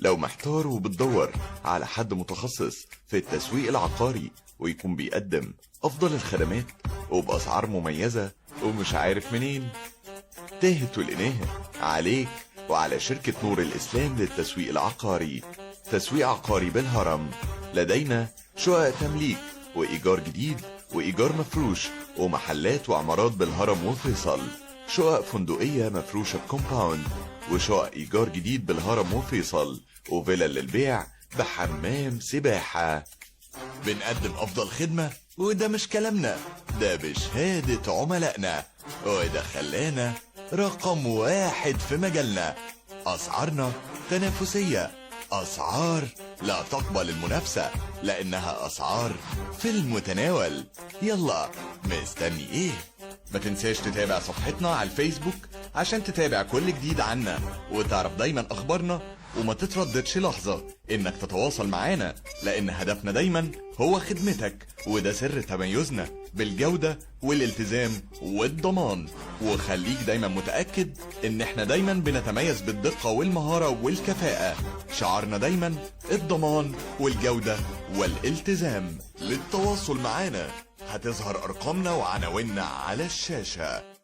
لو محتار وبتدور على حد متخصص في التسويق العقاري ويكون بيقدم أفضل الخدمات وبأسعار مميزة ومش عارف منين، تاهت ولقيناها عليك وعلى شركة نور الإسلام للتسويق العقاري. تسويق عقاري بالهرم. لدينا شقق تمليك وإيجار جديد وإيجار مفروش ومحلات وعمارات بالهرم وفيصل، شقق فندقية مفروشة بكومباوند وشقق إيجار جديد بالهرم وفيصل وفيلا للبيع بحمام سباحة. بنقدم أفضل خدمة، وده مش كلامنا، ده بشهادة عملائنا، وده خلانا رقم 1 في مجالنا. أسعارنا تنافسية، أسعار لا تقبل المنافسة لأنها أسعار في المتناول. يلا مستني إيه؟ ما تنساش تتابع صفحتنا على الفيسبوك عشان تتابع كل جديد عنا وتعرف دايما أخبارنا، وما تترددش لحظة إنك تتواصل معانا، لأن هدفنا دايما هو خدمتك، وده سر تميزنا بالجودة والالتزام والضمان. وخليك دايما متأكد إن احنا دايما بنتميز بالدقة والمهارة والكفاءة. شعارنا دايما الضمان والجودة والالتزام. للتواصل معانا هتظهر أرقامنا وعناويننا على الشاشة.